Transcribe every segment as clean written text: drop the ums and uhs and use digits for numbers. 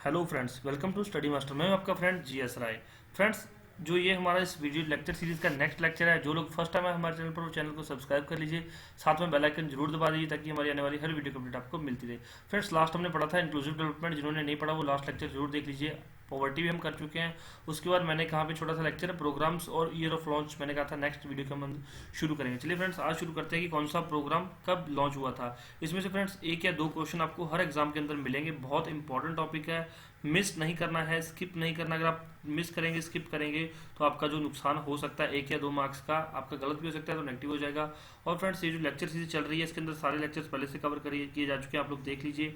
Hello friends, welcome to study master. मैं हूं आपका फ्रेंड GS राय। फ्रेंड्स, जो ये हमारा इस वीडियो लेक्चर सीरीज का नेक्स्ट लेक्चर है, जो लोग फर्स्ट टाइम है हमारे चैनल पर, वो चैनल को सब्सक्राइब कर लीजिए, साथ में बेल आइकन जरूर दबा दीजिए ताकि हमारी आने वाली हर वीडियो अपडेट आपको मिलती रहे। फ्रेंड्स, लास्ट हमने पढ़ा था इंक्लूसिव डेवलपमेंट। जिन्होंने नहीं पढ़ा वो लास्ट लेक्चर जरूर देख लीजिए। पॉवर्टी भी हम कर चुके हैं। उसके बाद मैंने कहा पे छोटा सा लेक्चर है प्रोग्राम्स और ईयर ऑफ लॉन्च। मैंने कहा था नेक्स्ट वीडियो के हम शुरू करेंगे। चलिए फ्रेंड्स, आज शुरू करते हैं कि कौन सा प्रोग्राम कब लॉन्च हुआ था। इसमें से फ्रेंड्स एक या दो क्वेश्चन आपको हर एग्जाम के अंदर मिलेंगे। बहुत इंपॉर्टेंट टॉपिक है, मिस नहीं करना है, स्किप नहीं करना। अगर आप मिस करेंगे, स्किप करेंगे तो आपका जो नुकसान हो सकता है 1 या 2 मार्क्स का, आपका गलत भी हो सकता है तो नेगेटिव हो जाएगा। और फ्रेंड्स, ये जो लेक्चर सीरीज चल रही है इसके अंदर सारे लेक्चर्स पहले से कवर किए जा चुके हैं, आप लोग देख लीजिए।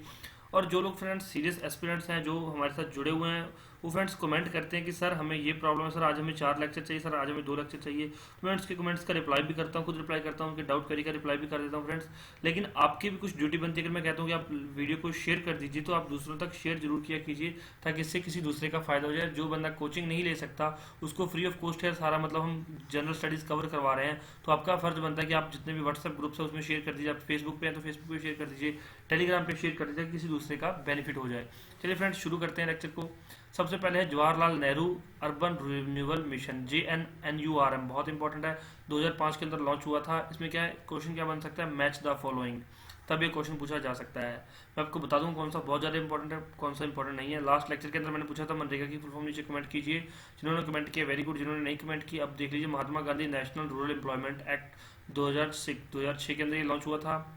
और जो लोग फ्रेंड्स सीरियस एस्पिरेंट्स हैं, जो हमारे साथ जुड़े हुए हैं, वो फ्रेंड्स कमेंट करते हैं कि सर हमें ये प्रॉब्लम है, सर आज हमें 4 लेक्चर चाहिए, सर आज हमें 2 लेक्चर चाहिए। तो मैं उसके कमेंट्स का रिप्लाई भी करता हूँ, खुद रिप्लाई करता हूँ, उनके डाउट करी का रिप्लाई भी कर देता हूँ फ्रेंड्स। लेकिन आपकी भी कुछ ड्यूटी बनती है। अगर मैं कहता हूँ कि आप वीडियो को शेयर कर दीजिए तो आप दूसरों तक शेयर जरूर किया कीजिए, ताकि इससे किसी दूसरे का फायदा हो जाए। जो बंदा कोचिंग नहीं ले सकता उसको फ्री ऑफ कॉस्ट है सारा, मतलब हम जनरल स्टडीज कवर करवा रहे हैं, तो आपका फर्ज बनता है कि आप जितने भी व्हाट्सएप ग्रुप्स है उसमें शेयर कर दीजिए। आप फेसबुक पे हैं तो फेसबुक पे शेयर कर दीजिए, टेलीग्राम पे शेयर कर दीजिए, किसी दूसरे का बेनिफिट हो जाए। चलिए फ्रेंड्स, शुरू करते हैं लेक्चर को। सबसे पहले है Jawaharlal Nehru urban renewal mission, JNNURM। बहुत इंपॉर्टेंट है, 2005 के अंदर लॉन्च हुआ था। इसमें क्या है, क्वेश्चन क्या बन सकता है, मैच द फॉलोइंग। तब ये क्वेश्चन पूछा जा सकता है। मैं आपको बता दूं कौन सा बहुत ज़्यादा इंपॉर्टेंट है, कौन सा इंपॉर्टेंट नहीं है। लास्ट लेक्चर के अंदर मैंने पूछा था मनरेगा की फुल फॉर्म, नीचे कमेंट कीजिए। जिन्होंने कमेंट किया वेरी गुड, जिन्होंने नहीं कमेंट की अब देख लीजिए। Mahatma Gandhi national rural employment act 2006 के अंदर ये लॉन्च हुआ था।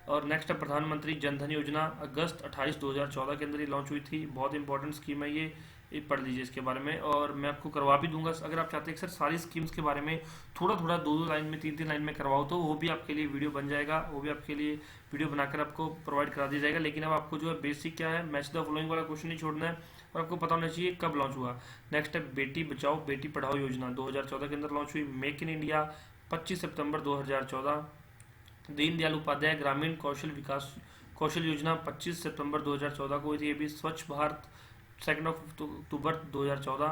और नेक्स्ट है प्रधानमंत्री जन धन योजना, अगस्त 28 2014 के अंदर ये लॉन्च हुई थी। बहुत इंपॉर्टेंट स्कीम है ये पढ़ लीजिए इसके बारे में। और मैं आपको करवा भी दूंगा, अगर आप चाहते हैं कि सर सारी स्कीम्स के बारे में थोड़ा थोड़ा 2 2 लाइन में 3 3 लाइन में करवाओ, तो वो भी आपके लिए वीडियो बन जाएगा। वो भी आपके लिए वीडियो बनाकर आपको प्रोवाइड करा दिया जाएगा। लेकिन अब आपको जो है बेसिक क्या है, मैच द फॉलोइंग वाला क्वेश्चन नहीं छोड़ना है, और आपको पता होना चाहिए कब लॉन्च हुआ। नेक्स्ट है बेटी बचाओ बेटी पढ़ाओ योजना, 2014 के अंदर लॉन्च हुई। मेक इन इंडिया 25 सितंबर 2014। दीनदयाल उपाध्याय ग्रामीण कौशल योजना 25 सितंबर 2014 को हुई थी। ये भी स्वच्छ भारत 2 अक्टूबर 2014।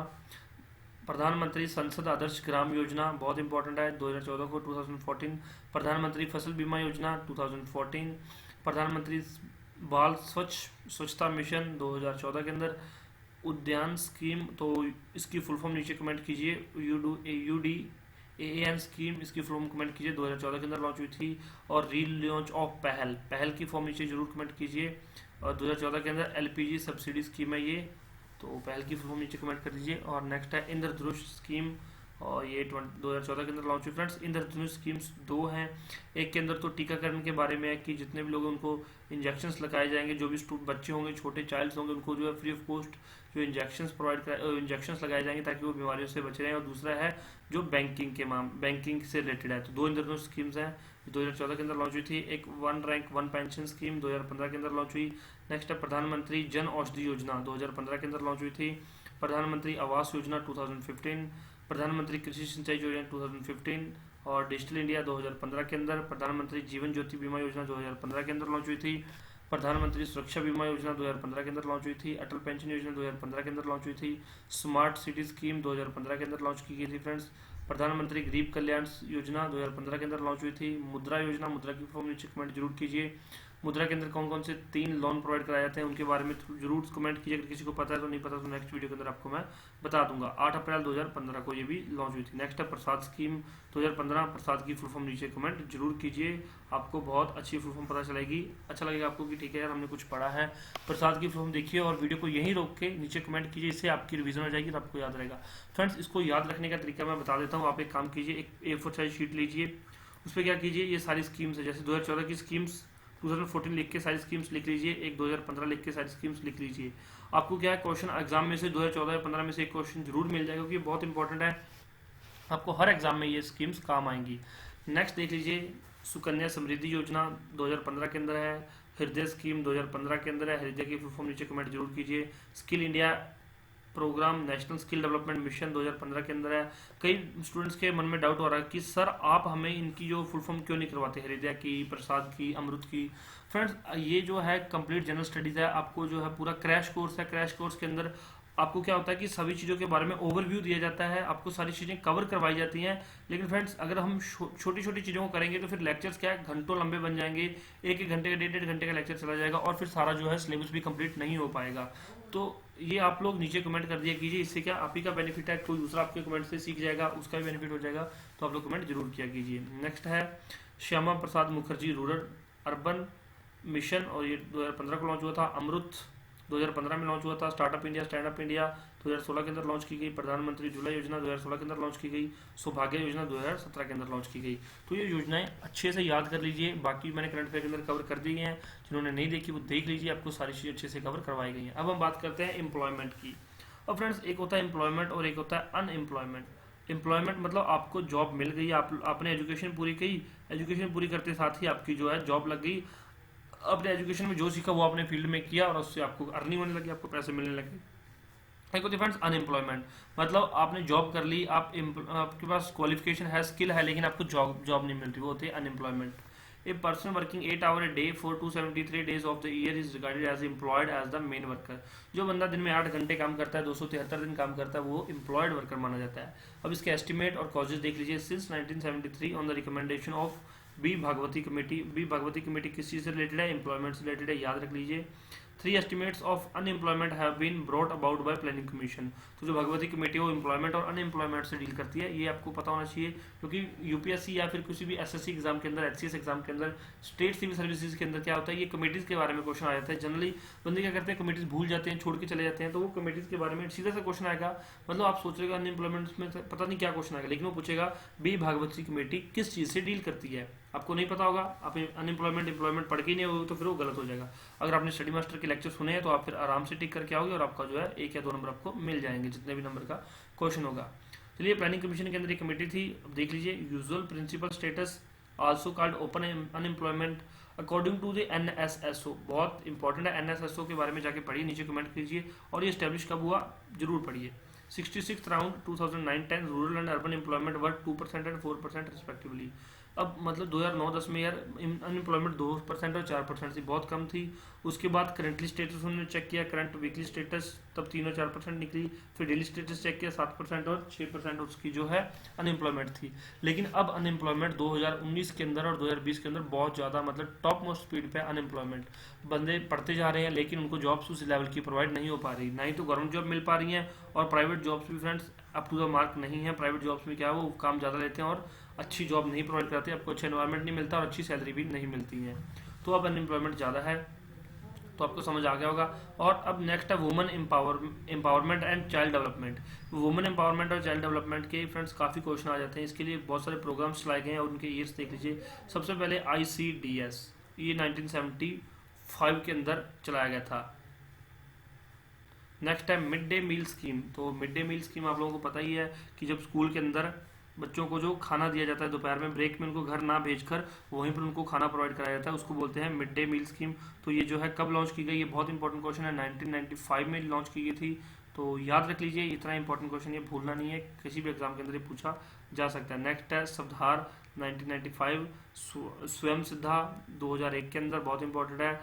प्रधानमंत्री संसद आदर्श ग्राम योजना बहुत इंपॉर्टेंट है, 2014 को 2014। प्रधानमंत्री फसल बीमा योजना 2014। प्रधानमंत्री बाल स्वच्छता मिशन 2014 के अंदर। उद्यान स्कीम, तो इसकी फुल फॉर्म नीचे कमेंट कीजिए। AAN स्कीम, इसकी फुल फॉर्म कमेंट कीजिए, 2014 के अंदर लॉन्च हुई थी। और री लॉन्च ऑफ पहल की फॉर्म नीचे जरूर कमेंट कीजिए। और 2014 के अंदर LPG सब्सिडी स्कीम है ये, तो पहल की फुल फॉर्म नीचे कमेंट कर दीजिए। और नेक्स्ट है इंद्रधनुष स्कीम, और ये 2014 के अंदर लॉन्च हुई। फ्रेंड्स, इंद्रधनुष स्कीम्स 2 हैं। एक के अंदर तो टीकाकरण के बारे में है कि जितने भी लोग उनको इंजेक्शंस लगाए जाएंगे, जो भी बच्चे होंगे, छोटे चाइल्ड्स होंगे, उनको जो है फ्री ऑफ कॉस्ट जो इंजेक्शंस लगाए जाएंगे ताकि वो बीमारियों से बचे रहें। और दूसरा है जो बैंकिंग से रिलेटेड है। तो 2 इंद्रधनुष स्कीम्स हैं, 2014 के अंदर लॉन्च हुई थी। एक 1 रैंक 1 पेंशन स्कीम 2015 के अंदर लॉन्च हुई। नेक्स्ट है प्रधानमंत्री जन औषधि योजना, 2015 के अंदर लॉन्च हुई थी। प्रधानमंत्री आवास योजना 2015। प्रधानमंत्री कृषि सिंचाई योजना 2015। और डिजिटल इंडिया 2015 के अंदर। प्रधानमंत्री जीवन ज्योति बीमा योजना 2015 के अंदर लॉन्च हुई थी। प्रधानमंत्री सुरक्षा बीमा योजना 2015 के अंदर लॉन्च हुई थी। अटल पेंशन योजना 2015 के अंदर लॉन्च हुई थी। स्मार्ट सिटी स्कीम 2015 के अंदर लॉन्च की गई थी फ्रेंड्स। प्रधानमंत्री गरीब कल्याण योजना 2015 के अंदर लॉन्च हुई थी। मुद्रा योजना, मुद्रा की फॉर्म नीचे कमेंट जरूर कीजिए। मुद्रा के अंदर कौन कौन से 3 लोन प्रोवाइड कराए जाते हैं उनके बारे में जरूर कमेंट कीजिए। अगर किसी को पता है तो, नहीं पता तो नेक्स्ट वीडियो के अंदर आपको मैं बता दूंगा। 8 अप्रैल 2015 को ये भी लॉन्च हुई थी। नेक्स्ट है प्रसाद स्कीम 2015। प्रसाद की फुल फॉर्म नीचे कमेंट जरूर कीजिए, आपको बहुत अच्छी फुल फॉर्म पता चलेगी। अच्छा लगेगा आपको कि ठीक है यार हमने कुछ पढ़ा है। प्रसाद की फुल फॉर्म देखिए और वीडियो को यहीं रोक के नीचे कमेंट कीजिए, इससे आपकी रिवीजन हो जाएगी तो आपको याद रहेगा। फ्रेंड्स, इसको याद रखने का तरीका मैं बता देता हूँ। आप एक काम कीजिए, एक A4 साइज शीट लीजिए, उस पर क्या कीजिए, ये सारी स्कीम्स है, जैसे 2014 की स्कीम्स 2014 लिख के सारी स्कीम्स लिख लीजिए, एक 2015 लिख के सारी स्कीम्स लिख लीजिए। आपको क्या है, क्वेश्चन एग्जाम में से 2014 या 15 में से एक क्वेश्चन जरूर मिल जाएगा, क्योंकि बहुत इंपॉर्टेंट है, आपको हर एग्जाम में ये स्कीम्स काम आएंगी। नेक्स्ट देख लीजिए, सुकन्या समृद्धि योजना 2015 के अंदर है। हृदय स्कीम 2015 के अंदर है, हृदय की फुल फॉर्म नीचे कमेंट जरूर कीजिए। Skill India programme national skill development mission 2015 के अंदर है। कई स्टूडेंट्स के मन में डाउट हो रहा है कि सर आप हमें इनकी जो फुल फॉर्म क्यों नहीं करवाते, हृदय की, प्रसाद की, अमृत की। फ्रेंड्स, ये जो है कंप्लीट जनरल स्टडीज है, आपको जो है पूरा क्रैश कोर्स है। क्रैश कोर्स के अंदर आपको क्या होता है कि सभी चीज़ों के बारे में ओवरव्यू दिया जाता है, आपको सारी चीज़ें कवर करवाई जाती हैं। लेकिन फ्रेंड्स अगर हम छोटी छोटी चीज़ों को करेंगे तो फिर लेक्चर्स क्या है, घंटों लंबे बन जाएंगे, एक एक घंटे का 1.5 घंटे का लेक्चर चला जाएगा और फिर सारा जो है सिलेबस भी कंप्लीट नहीं हो पाएगा। तो ये आप लोग नीचे कमेंट कर दिया कीजिए, इससे क्या आप ही का बेनिफिट है, कोई दूसरा आपके कमेंट से सीख जाएगा, उसका भी बेनिफिट हो जाएगा। तो आप लोग कमेंट जरूर किया कीजिए। नेक्स्ट है Shyama Prasad Mukherjee rural urban mission, और ये 2015 को लॉन्च हुआ था। अमृत 2015 में लॉन्च हुआ था। Startup India stand up India 2016 के अंदर लॉन्च की गई। प्रधानमंत्री उज्ज्वला योजना 2016 के अंदर लॉन्च की गई। सौभाग्य योजना 2017 के अंदर लॉन्च की गई। तो ये योजनाएं अच्छे से याद कर लीजिए, बाकी मैंने करंट अफेयर के अंदर कवर कर दी हैं, जिन्होंने नहीं देखी वो देख लीजिए, आपको सारी चीज़ें अच्छे से कवर करवाई गई हैं। अब हम बात करते हैं एम्प्लॉयमेंट की। और फ्रेंड्स एक होता है एम्प्लॉयमेंट और एक होता है अनएम्प्लॉयमेंट। एम्प्लॉयमेंट मतलब आपको जॉब मिल गई, आपने एजुकेशन पूरी की, एजुकेशन पूरी करते साथ ही आपकी जो है जॉब लग गई, अपने एजुकेशन में जो सीखा वो आपने फील्ड में किया और उससे आपको अर्निंग होने लगी, आपको पैसे मिलने लगे। एक होती है फ्रेंड्स अनएम्प्लॉयमेंट, मतलब आपने जॉब कर ली, आपके पास क्वालिफिकेशन है, स्किल है, लेकिन आपको जॉब नहीं मिल रही, वो होती है unemployment. A person working 8 hour a day for 273 days of the year is regarded as employed as the main worker. जो बंदा दिन में 8 घंटे काम करता है, 273 दिन काम करता है, वो एम्प्लॉयड वर्कर माना जाता है। अब इसके एस्टिमेट और कॉजेज देख लीजिए। Since 1973 on the recommendation of B Bhagwati committee. B Bhagwati committee किस चीज़ से रिलेटेड है, एम्प्लॉयमेंट से रिलेटेड है, याद रख लीजिए। 3 estimates of unemployment have been brought about by planning commission. तो जो भगवती कमेटी है वो एम्प्लॉयमेंट और अनएम्प्लॉयमेंट से डील करती है, ये आपको पता होना चाहिए, क्योंकि यूपीएससी या फिर किसी भी एसएससी एग्जाम के अंदर, एचसीएस एग्जाम के अंदर, स्टेट सिविल सर्विसेज के अंदर क्या होता है, ये कमेटीज के बारे में क्वेश्चन आ जाता है। जनरली बंदे क्या करते हैं, कमेटीज भूल जाते हैं, छोड़ के चले जाते हैं, तो वो कमेटीज के बारे में सीधा सा क्वेश्चन आएगा। मतलब आप सोच रहे अनएम्प्लॉयमेंट में पता नहीं क्या क्वेश्चन आएगा, लेकिन वो पूछेगा बी भागवती कमेटी किस चीज़ से डील करती है। आपको नहीं पता होगा, आप अनएम्प्लॉयमेंट एम्प्लॉयमेंट पढ़ के ही नहीं हो तो फिर वो गलत हो जाएगा। अगर आपने स्टडी मास्टर के लेक्चर सुने हैं तो आप फिर आराम से टिक करके आओगे और आपका जो है 1 या 2 नंबर आपको मिल जाएंगे, जितने भी नंबर का क्वेश्चन होगा। चलिए प्लानिंग कमीशन के अंदर एक कमेटी थी, देख लीजिए। Usual principal status also called open unemployment according to the NSSO. बहुत इंपॉर्टेंट है, एनएसएसओ के बारे में जाके पढ़िए, नीचे कमेंट कीजिए। और ये स्टैब्लिश कब हुआ जरूर पढ़िए। 66th round 2009-10 rural and urban employment were 2% and 4% respectively. अब मतलब 2009-10 में यार अनएम्प्लॉयमेंट 2% और 4% थी, बहुत कम थी। उसके बाद करंटली स्टेटस उन्होंने चेक किया, करंट वीकली स्टेटस, तब 3 और 4% निकली। फिर डेली स्टेटस चेक किया, 7% और 6% उसकी जो है अनएम्प्लॉयमेंट थी। लेकिन अब अनएम्प्लॉयमेंट 2019 के अंदर और 2020 के अंदर बहुत ज़्यादा, मतलब टॉप मोस्ट स्पीड पे अनएम्प्लॉयमेंट। बंदे पढ़ते जा रहे हैं लेकिन उनको जॉब्स उस लेवल की प्रोवाइड नहीं हो पा रही, ना ही तो गवर्नमेंट जॉब मिल पा रही हैं, और प्राइवेट जॉब्स भी friends up to the mark नहीं है। प्राइवेट जॉब्स में क्या है, वो काम ज़्यादा लेते हैं और अच्छी जॉब नहीं प्रोवाइड करते, आपको अच्छा एनवायरनमेंट नहीं मिलता और अच्छी सैलरी भी नहीं मिलती है। तो अब अनएम्प्लॉयमेंट ज़्यादा है, तो आपको समझ आ गया होगा। और अब नेक्स्ट है women empowerment and child development. Women empowerment और चाइल्ड डेवलपमेंट के फ्रेंड्स काफ़ी क्वेश्चन आ जाते हैं, इसके लिए बहुत सारे प्रोग्राम्स चलाए गए हैं और उनके ईयर्स देख लीजिए। सबसे पहले ICDS, ये 1975 के अंदर चलाया गया था। नेक्स्ट है मिड डे मील स्कीम। तो मिड डे मील स्कीम आप लोगों को पता ही है कि जब स्कूल के अंदर बच्चों को जो खाना दिया जाता है दोपहर में, ब्रेक में उनको घर ना भेजकर वहीं पर उनको खाना प्रोवाइड कराया जाता है, उसको बोलते हैं मिड डे मील स्कीम। तो ये जो है कब लॉन्च की गई, ये बहुत इंपॉर्टेंट क्वेश्चन है, 1995 में लॉन्च की गई थी। तो याद रख लीजिए, इतना इंपॉर्टेंट क्वेश्चन ये भूलना नहीं है, किसी भी एग्जाम के अंदर ये पूछा जा सकता है। नेक्स्ट है सबधार 1995, स्वयं सिद्धा 2001 के अंदर, बहुत इंपॉर्टेंट है।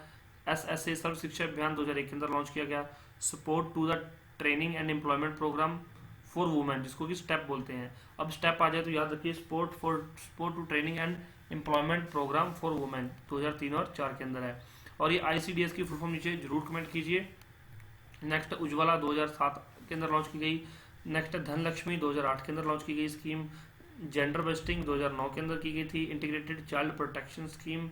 SSA सर्व शिक्षा अभियान 2001 के अंदर लॉन्च किया गया। Support to the training and employment programme for women, जिसको कि स्टेप बोलते हैं। अब स्टेप आ जाए तो याद रखिए, support to training and employment programme for women 2003 और 4 के अंदर है। और ये ICDS की फुल फॉर्म नीचे जरूर कमेंट कीजिए। नेक्स्ट उज्ज्वला 2007 के अंदर लॉन्च की गई। नेक्स्ट धनलक्ष्मी 2008 के अंदर लॉन्च की गई स्कीम। जेंडर बस्टिंग 2009 के अंदर की गई थी। इंटीग्रेटेड चाइल्ड प्रोटेक्शन स्कीम,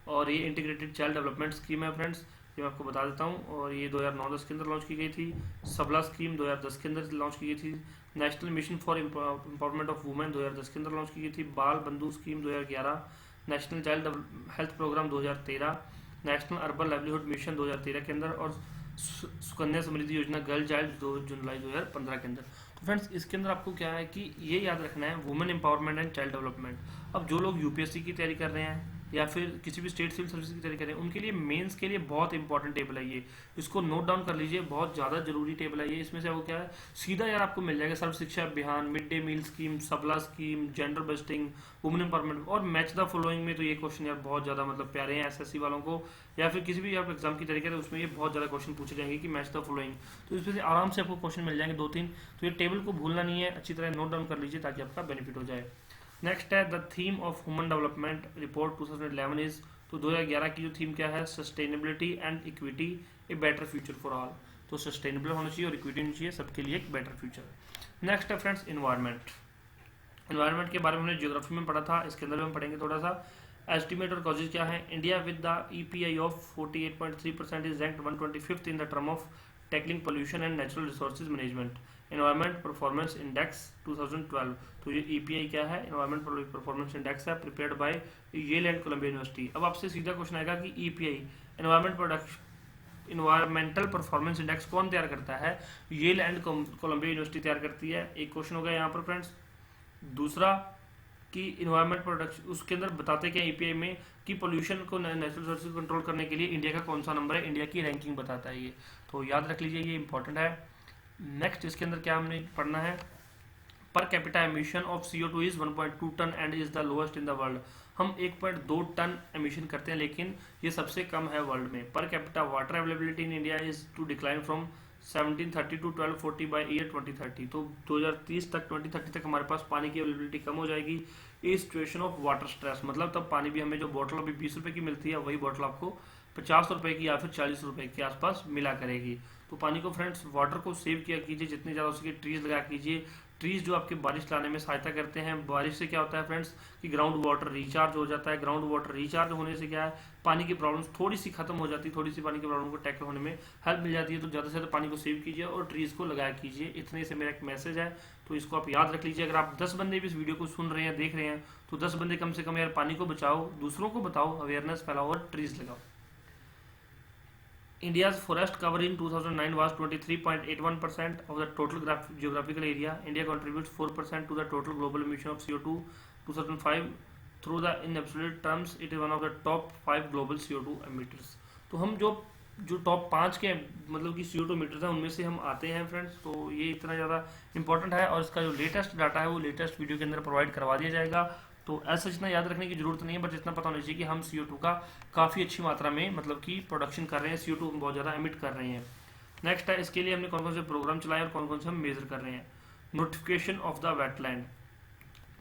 और ये इंटीग्रेटेड चाइल्ड डेवलपमेंट स्कीम है फ्रेंड्स, ये मैं आपको बता देता हूँ। और ये 2009-10 के अंदर लॉन्च की गई थी। सबला स्कीम 2010 के अंदर लॉन्च की गई थी। National mission for empowerment of women 2010 के अंदर लॉन्च की गई थी। Bal Bandhu scheme 2011। National child health programme 2013। National urban livelihood mission 2013 के अंदर, और सुकन्या समृद्धि योजना गर्ल चाइल्ड 2 जुलाई 2015 के अंदर। तो फ्रेंड्स इसके अंदर आपको क्या है कि ये याद रखना है, women empowerment and child development. अब जो लोग UPSC की तैयारी कर रहे हैं या फिर किसी भी स्टेट सिविल सर्विस की तैयारी कर रहे हैं, उनके लिए मेंस के लिए बहुत इंपॉर्टेंट टेबल है ये, इसको नोट डाउन कर लीजिए, बहुत ज़्यादा जरूरी टेबल है ये। इसमें से वो क्या है, सीधा यार आपको मिल जाएगा Sarva Shiksha Abhiyan, mid day meal scheme, Sabla scheme, gender busting, women empowerment और मैच द फॉलोइंग में तो ये क्वेश्चन यार बहुत ज़्यादा मतलब प्यारे हैं एसएससी वालों को, या फिर किसी भी आप एग्जाम की तैयारी करें उसमें ये बहुत ज़्यादा क्वेश्चन पूछे जाएंगे कि मैच द फॉलोइंग, तो इसमें से आराम से आपको क्वेश्चन मिल जाएंगे 2-3। तो ये टेबल को भूलना नहीं है, अच्छी तरह नोट डाउन कर लीजिए ताकि आपका बेनिफिट हो जाए। नेक्स्ट है the theme of human development report 2011 is, तो 2011 की जो थीम क्या है, sustainability and equity a better future for all. तो सस्टेनेबल होना चाहिए और इक्विटी होनी चाहिए, सबके लिए एक बेटर फ्यूचर। नेक्स्ट है फ्रेंड्स इन्वायरमेंट। इन्वायरमेंट के बारे में हमने ज्योग्राफी में पढ़ा था, इसके अंदर भी हम पढ़ेंगे थोड़ा सा। एस्टिमेट और कॉजेज क्या है, India with the EPI of 48.3% is ranked 125th in the term of tackling pollution and natural resources management environment performance index 2012। तो ये EPI क्या है, एनवायरमेंट परफॉर्मेंस इंडेक्स है, prepared by Yale and Columbia university. अब आपसे सीधा question आएगा कि EPI इन्वायरमेंटल परफॉर्मेंस इंडेक्स कौन तैयार करता है, येल एंड कोलंबिया यूनिवर्सिटी तैयार करती है, एक क्वेश्चन हो गया यहाँ पर फ्रेंड्स। दूसरा कि इन्वायरमेंट प्रोडक्शन, उसके अंदर बताते क्या EPI में कि पोल्यूशन को नेचुरल रिसोर्सेज कंट्रोल करने के लिए इंडिया का कौन सा नंबर है, इंडिया की रैंकिंग बताता है ये, तो याद रख लीजिए ये इंपॉर्टेंट है। नेक्स्ट इसके अंदर क्या हमने पढ़ना है, per capita emission of CO2 is 1.2 tonne and is the lowest in the world. हम 1.2 टन एमिशन करते हैं लेकिन ये सबसे कम है वर्ल्ड में। Per capita water availability in India is to decline from 1730 to 1240 by year 2030। तो 2030 तक 2030 तक हमारे पास पानी की अवेलेबिलिटी कम हो जाएगी। ये सिचुएशन ऑफ वाटर स्ट्रेस, मतलब तब पानी भी हमें जो बोतल अभी 20 रुपए की मिलती है वही बोतल आपको 50 रुपए की या फिर 40 रुपए के आसपास मिला करेगी। तो पानी को फ्रेंड्स, वाटर को सेव किया कीजिए, जितने ज़्यादा हो सके ट्रीज लगा कीजिए। ट्रीज जो आपके बारिश लाने में सहायता करते हैं। बारिश से क्या होता है फ्रेंड्स कि ग्राउंड वाटर रिचार्ज हो जाता है। ग्राउंड वाटर रिचार्ज होने से क्या है, पानी की प्रॉब्लम्स थोड़ी सी खत्म हो जाती है, थोड़ी सी पानी की प्रॉब्लम को टैकल होने में हेल्प मिल जाती है। तो ज़्यादा से ज़्यादा पानी को सेव कीजिए और ट्रीज को लगाया कीजिए। इतने से मेरा एक मैसेज है, तो इसको आप याद रख लीजिए। अगर आप 10 बंदे भी इस वीडियो को सुन रहे हैं, देख रहे हैं, तो 10 बंदे कम से कम यार पानी को बचाओ, दूसरों को बताओ, अवेयरनेस फैलाओ और ट्रीज लगाओ। India's forest cover in 2009 was 23.81% of the total geographical area. India contributes 4% to the total global emission of CO2 2005. Through the in absolute terms, it is one of the top 5 global CO2 emitters. तो हम जो top 5 के मतलब कि CO2 metres हैं उनमें से हम आते हैं फ्रेंड्स। तो ये इतना ज़्यादा इंपॉर्टेंट है और इसका जो लेटेस्ट डाटा है वो लेटेस्ट वीडियो के अंदर प्रोवाइड करवा दिया जाएगा। तो ऐसा इतना याद रखने की जरूरत नहीं है, बट इतना पता होना चाहिए कि हम CO2 का काफ़ी अच्छी मात्रा में मतलब कि प्रोडक्शन कर रहे हैं, CO2 बहुत ज़्यादा एमिट कर रहे हैं। नेक्स्ट है, इसके लिए हमने कौन कौन से प्रोग्राम चलाए और कौन कौन से हम मेजर कर रहे हैं। Notification of the wetland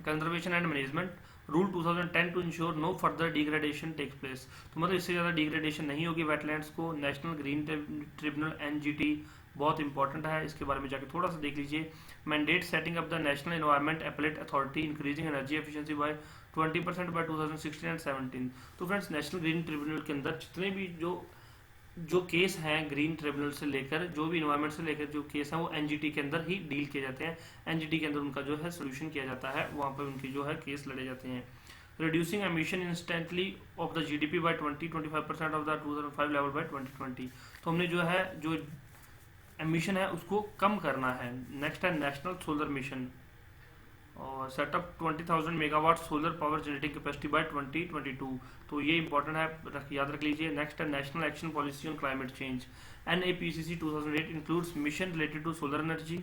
conservation and management rule 2010 to ensure no further degradation takes place. तो मतलब इससे ज़्यादा डिग्रेडेशन नहीं होगी वेटलैंड्स को। नेशनल ग्रीन ट्रिब्यूनल NGT बहुत इंपॉर्टेंट है, इसके बारे में जाके थोड़ा सा देख लीजिए। Mandate setting up the national environment appellate authority increasing energy efficiency by 20% by 2016 and 17। तो फ्रेंड्स, नेशनल ग्रीन ट्रिब्यूनल के अंदर जितने भी जो केस हैं ग्रीन ट्रिब्यूनल से लेकर, जो भी इन्वायरमेंट से लेकर जो केस हैं वो NGT के अंदर ही डील किए जाते हैं। NGT के अंदर उनका जो है सोल्यूशन किया जाता है, वहाँ पर उनकी जो है केस लड़े जाते हैं। Reducing emission instantly of the GDP by 20-25% of the 2005 level by 2020। तो हमने जो है जो एमिशन है उसको कम करना है। नेक्स्ट है नेशनल सोलर मिशन और setup 20,000 megawatt solar power generating capacity by 2022। तो ये इंपॉर्टेंट है, याद रख लीजिए। नेक्स्ट है national action policy on climate change NAPCC 2008 includes mission related to solar energy,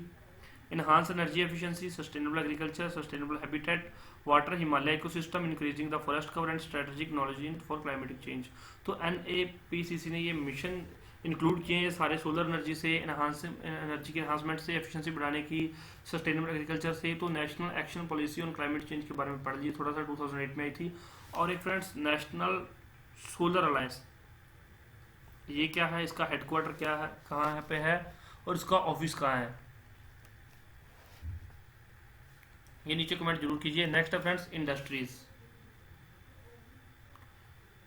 enhance energy efficiency, sustainable agriculture, sustainable habitat, water, Himalaya ecosystem, increasing the forest cover and strategic knowledge for climatic change। तो NAPCC ने ये mission include किए हैं सारे solar energy से, energy के enhancement से, efficiency बढ़ाने की, सस्टेनेबल एग्रीकल्चर से। तो national action policy on climate change के बारे में पढ़ लीजिए थोड़ा सा, 2008 में आई थी। और एक फ्रेंड्स नेशनल सोलर अलायंस, ये क्या है, इसका हेडक्वार्टर क्या है, कहाँ पे है और इसका ऑफिस कहाँ है, ये नीचे कमेंट जरूर कीजिए। नेक्स्ट है फ्रेंड्स इंडस्ट्रीज।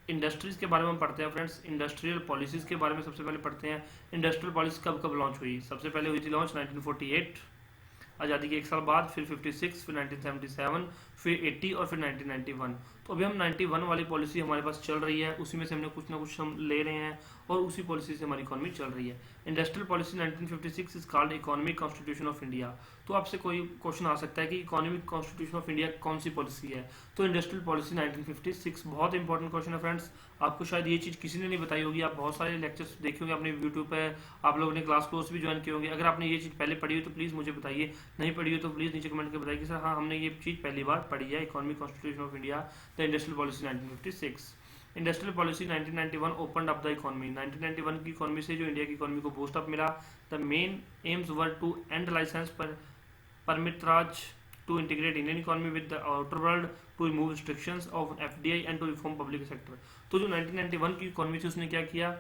इंडस्ट्रीज के बारे में पढ़ते हैं फ्रेंड्स। इंडस्ट्रियल पॉलिसीज के बारे में सबसे पहले पढ़ते हैं। इंडस्ट्रियल पॉलिसी कब कब लॉन्च हुई, सबसे पहले हुई थी लॉन्च 1948 आज़ादी के 1 साल बाद, फिर 56, फिर 1977, फिर 80 और फिर 1991। तो अभी हम 91 वाली पॉलिसी हमारे पास चल रही है, उसी में से हमने कुछ ना कुछ हम ले रहे हैं और उसी पॉलिसी से हमारी इकोनॉमी चल रही है। Industrial policy 1956 is called economic constitution of India. तो आपसे कोई क्वेश्चन आ सकता है कि इकोनॉमिक कॉन्स्टिट्यूशन ऑफ इंडिया कौन सी पॉलिसी है? तो इंडस्ट्रियल पॉलिसी 1956 बहुत इंपॉर्टेंट क्वेश्चन है फ्रेंड्स। आपको शायद ये चीज़ किसी ने नहीं बताई होगी, आप बहुत सारे लेक्चर्स देखे होंगे अपने यूट्यूब पे, आप लोगों ने क्लास कोर्स भी ज्वाइन किए होंगे। अगर आपने ये चीज़ पहले पढ़ी हो तो प्लीज़ मुझे बताइए, नहीं पढ़ी हो तो प्लीज़ नीचे कमेंट करके बताइए कि सर हाँ हमने ये चीज़ पहली बार पढ़ी है, economic constitution of India the industrial policy 1956। Industrial policy 1991 opened up the economy. 1991 की इकोनॉमी से जो इंडिया की इकोनॉमी को बूस्ट अप मिला। The main aims were to end licence पर permit to integrate Indian economy with the outer world, to remove restrictions of FDI and to reform public sector। तो जो 1991 की economy थी उसने क्या किया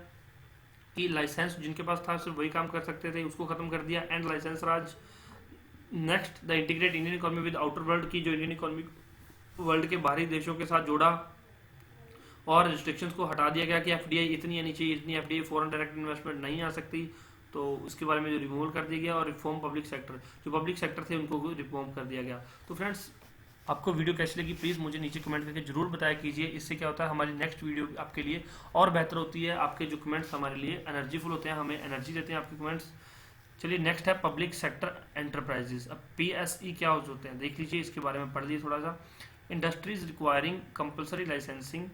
कि लाइसेंस जिनके पास था सिर्फ वही काम कर सकते थे, उसको खत्म कर दिया, end licence raj. Next the integrate Indian economy with outer world की जो इंडियन इकोनॉमी वर्ल्ड के बाहरी देशों के साथ जोड़ा और रिस्ट्रिक्शंस को हटा दिया गया कि एफडीआई इतनी आनी चाहिए, इतनी एफडीआई फॉरेन डायरेक्ट इन्वेस्टमेंट नहीं आ सकती, तो उसके बारे में जो रिमूवल कर दिया गया। और रिफॉर्म पब्लिक सेक्टर, जो पब्लिक सेक्टर थे उनको रिफॉर्म कर दिया गया। तो फ्रेंड्स आपको वीडियो कैसी लगी प्लीज़ मुझे नीचे कमेंट करके जरूर बताया कीजिए। इससे क्या होता है हमारी नेक्स्ट वीडियो आपके लिए और बेहतर होती है। आपके जो कमेंट्स हमारे लिए एनर्जीफुल होते हैं, हमें एनर्जी देते हैं आपके कमेंट्स। चलिए नेक्स्ट है पब्लिक सेक्टर एंटरप्राइजेस। अब पीएसई क्या होते हैं देख लीजिए, इसके बारे में पढ़ लीजिए थोड़ा सा। Industries requiring compulsory licensing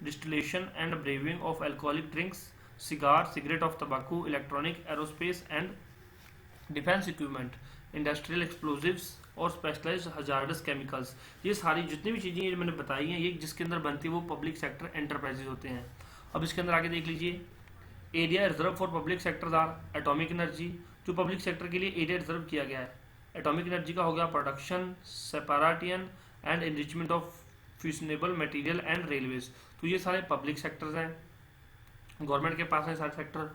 distillation and brewing of alcoholic drinks, cigar, cigarette of तंबाकू, electronic, aerospace and defence equipment, industrial explosives और स्पेशलाइज्ड हजार्डस केमिकल्स। ये सारी जितनी भी चीज़ें मैंने बताई हैं ये जिसके अंदर बनती है वो पब्लिक सेक्टर एंटरप्राइजेज होते हैं। अब इसके अंदर आगे देख लीजिए, area reserve for public sector are atomic energy. जो पब्लिक सेक्टर के लिए एरिया रिजर्व किया गया है एटॉमिक एनर्जी का हो गया production, separation and enrichment of fissionable material and railways. तो ये सारे पब्लिक सेक्टर्स हैं, गवर्नमेंट के पास है सारे सेक्टर।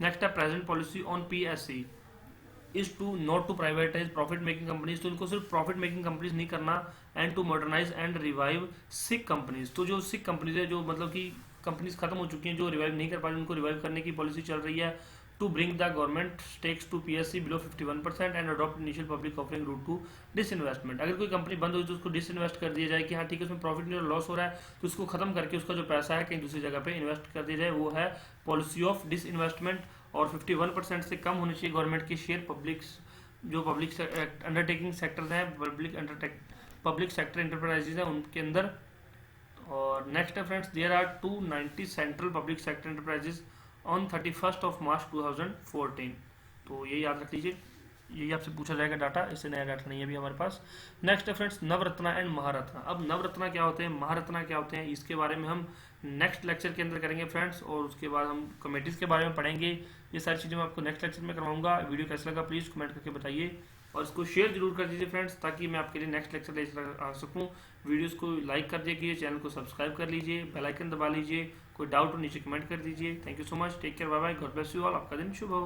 नेक्स्ट है present policy on PSE is to not to privatise profit making companies. तो इनको सिर्फ प्रॉफिट मेकिंग कंपनीज नहीं करना, and to modernise and revive sick companies. तो जो सिक कंपनीज है जो मतलब कि कंपनीज खत्म हो चुकी हैं जो रिवाइव नहीं कर पा रही उनको रिवाइव करने की पॉलिसी चल रही है। To bring the government stakes to PSC below 51% and adopt initial public offering route to disinvestment. अगर कोई कंपनी बंद हुई तो उसको डिसइन्वेस्ट कर दिया जाए कि हाँ ठीक है उसमें प्रॉफिट नहीं और लॉस हो रहा है, तो उसको खत्म करके उसका जो पैसा है कहीं दूसरी जगह पे इन्वेस्ट कर दिया जाए, वो है पॉलिसी ऑफ डिसइन्वेस्टमेंट। और 51% से कम होनी चाहिए गवर्नमेंट के शेयर पब्लिक जो पब्लिक अंडरटेकिंग सेक्टर हैं, पब्लिक सेक्टर एंटरप्राइजेज हैं उनके अंदर। और नेक्स्ट है friends, there are 290 central public sector enterprises on 31 March 2014। तो ये याद रख लीजिए, यही आपसे पूछा जाएगा डाटा, इससे नया डाटा नहीं है अभी हमारे पास। नेक्स्ट है फ्रेंड्स नवरत्ना एंड महारत्ना। अब नवरत्ना क्या होते हैं, महारत्ना क्या होते हैं, इसके बारे में हम नेक्स्ट लेक्चर के अंदर करेंगे फ्रेंड्स। और उसके बाद हम कमेटीज़ के बारे में पढ़ेंगे। ये सारी चीज़ें मैं आपको नेक्स्ट लेक्चर में करवाऊंगा। वीडियो कैसा लगा प्लीज़ कमेंट करके बताइए और इसको शेयर जरूर कर दीजिए फ्रेंड्स, ताकि मैं आपके लिए नेक्स्ट लेक्चर ले आ सकूँ। वीडियोस को लाइक कर दीजिए, चैनल को सब्सक्राइब कर लीजिए, बेल आइकन दबा लीजिए। कोई डाउट हो नीचे कमेंट कर दीजिए। Thank you so much, take care, bye bye, God bless you all. आपका दिन शुभ हो।